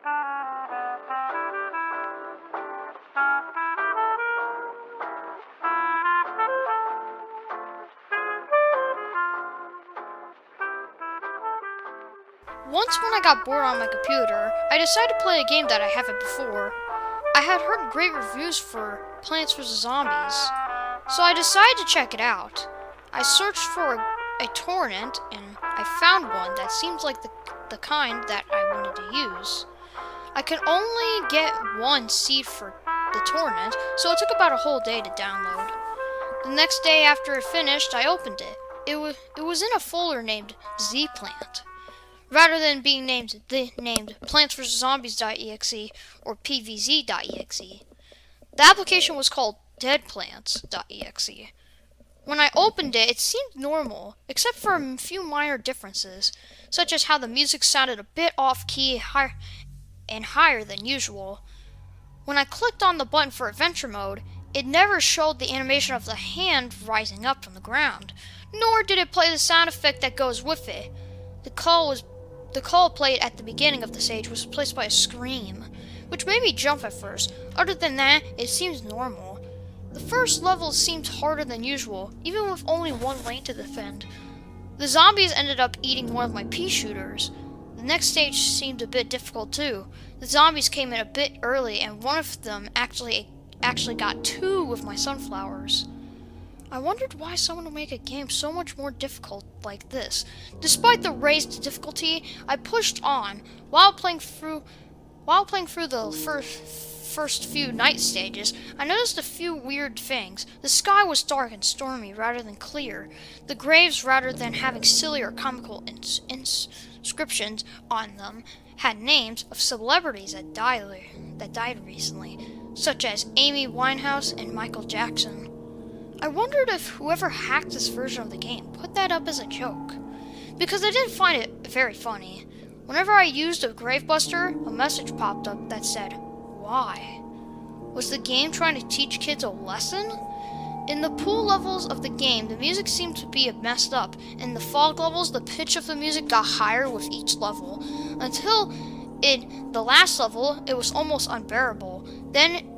Once when I got bored on my computer, I decided to play a game that I haven't before. I had heard great reviews for Plants vs. Zombies, so I decided to check it out. I searched for a torrent and I found one that seems like the kind that I wanted to use. I could only get one seed for the torrent, so it took about a whole day to download. The next day after it finished, I opened it. It was in a folder named Zplant, rather than being named Plants vs. Zombies.exe or PVZ.exe. The application was called Deadplants.exe. When I opened it, it seemed normal, except for a few minor differences, such as how the music sounded a bit off-key and higher than usual. When I clicked on the button for Adventure Mode, it never showed the animation of the hand rising up from the ground, nor did it play the sound effect that goes with it. The call played at the beginning of the stage was replaced by a scream, which made me jump at first. Other than that, it seems normal. The first level seemed harder than usual, even with only one lane to defend. The zombies ended up eating one of my pea shooters. The next stage seemed a bit difficult too. The zombies came in a bit early, and one of them actually got two of my sunflowers. I wondered why someone would make a game so much more difficult like this. Despite the raised difficulty, I pushed on. While playing through the first few night stages, I noticed a few weird things. The sky was dark and stormy rather than clear. The graves, rather than having silly or comical inscriptions on them, had names of celebrities that died recently, such as Amy Winehouse and Michael Jackson. I wondered if whoever hacked this version of the game put that up as a joke, because I didn't find it very funny. Whenever I used a Gravebuster, a message popped up that said, "Why?" Was the game trying to teach kids a lesson? In the pool levels of the game, the music seemed to be messed up. In the fog levels, the pitch of the music got higher with each level, until in the last level, it was almost unbearable. Then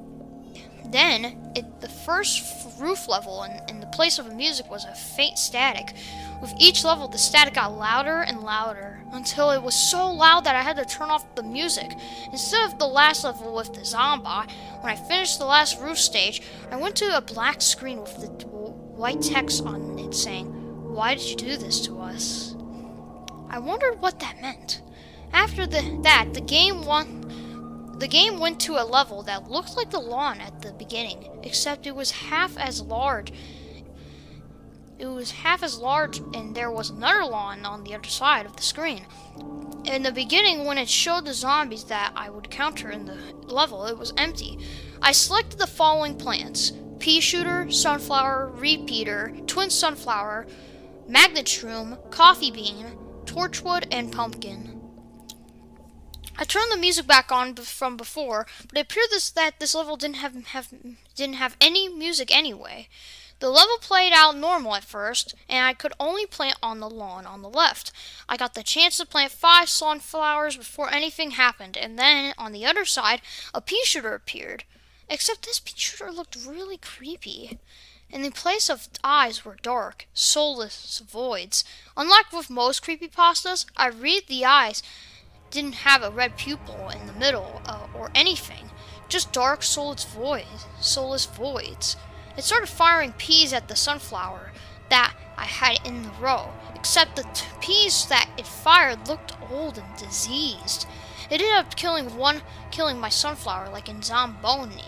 the first roof level, in the place of the music was a faint static. With each level, the static got louder and louder, until it was so loud that I had to turn off the music. Instead of the last level with the zombie, when I finished the last roof stage, I went to a black screen with the white text on it saying, "Why did you do this to us?" I wondered what that meant. After that, the game went to a level that looked like the lawn at the beginning, except it was half as large. And there was another lawn on the other side of the screen. In the beginning, when it showed the zombies that I would counter in the level, it was empty. I selected the following plants: pea shooter, sunflower, repeater, twin sunflower, magnet shroom, coffee bean, torchwood, and pumpkin. I turned the music back on from before, but it appeared that this level didn't have any music anyway. The level played out normal at first, and I could only plant on the lawn on the left. I got the chance to plant 5 sunflowers before anything happened, and then, on the other side, a pea shooter appeared. Except this pea shooter looked really creepy. In the place of eyes were dark, soulless voids. Unlike with most creepypastas, I read the eyes didn't have a red pupil in the middle or anything, just dark, soulless voids. It started firing peas at the sunflower that I had in the row, except the peas that it fired looked old and diseased. It ended up killing my sunflower like in botany.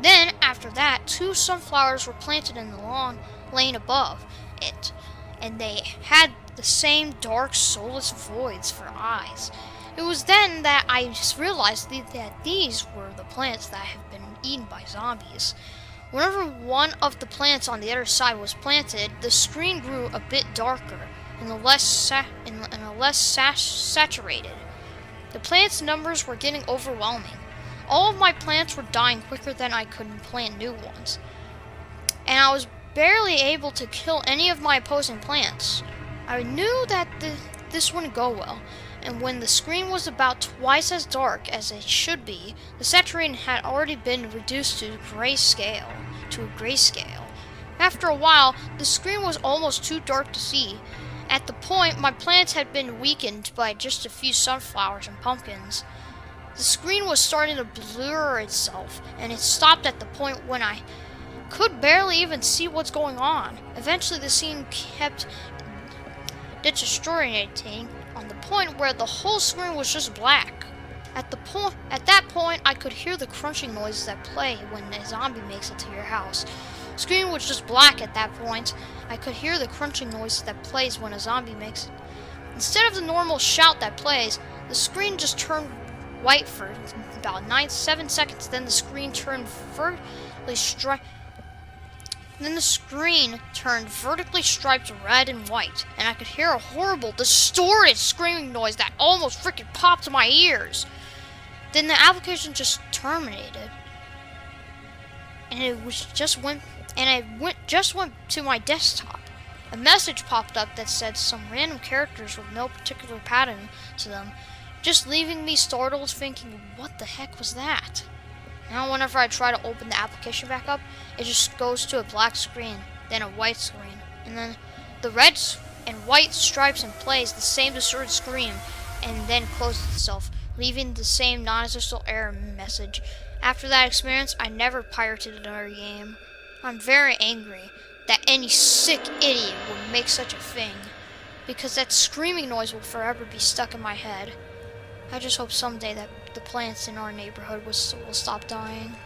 Then, after that, 2 sunflowers were planted in the lane above it, and they had the same dark, soulless voids for eyes. It was then that I realized that these were the plants that have been eaten by zombies. Whenever one of the plants on the other side was planted, the screen grew a bit darker and less saturated. The plants' numbers were getting overwhelming. All of my plants were dying quicker than I could plant new ones, and I was barely able to kill any of my opposing plants. I knew that this wouldn't go well, and when the screen was about twice as dark as it should be, the saturation had already been reduced to grayscale. After a while, the screen was almost too dark to see. At the point, my plants had been weakened by just a few sunflowers and pumpkins. The screen was starting to blur itself, and it stopped at the point when I could barely even see what's going on. Eventually, the scene kept deteriorating on the point where the whole screen was just black. At that point, I could hear the crunching noises that play when a zombie makes it to your house. The screen was just black at that point. I could hear the crunching noises that plays when a zombie makes it. Instead of the normal shout that plays, the screen just turned white for about 7 seconds. Then the screen turned vertically striped red and white, and I could hear a horrible, distorted screaming noise that almost freaking popped in my ears. Then the application just terminated, and it went to my desktop. A message popped up that said some random characters with no particular pattern to them, just leaving me startled, thinking, what the heck was that? Now whenever I try to open the application back up, it just goes to a black screen, then a white screen, and then the red and white stripes and plays the same distorted screen, and then closes itself, leaving the same non-existent error message. After that experience, I never pirated another game. I'm very angry that any sick idiot would make such a thing, because that screaming noise will forever be stuck in my head. I just hope someday that the plants in our neighborhood will stop dying.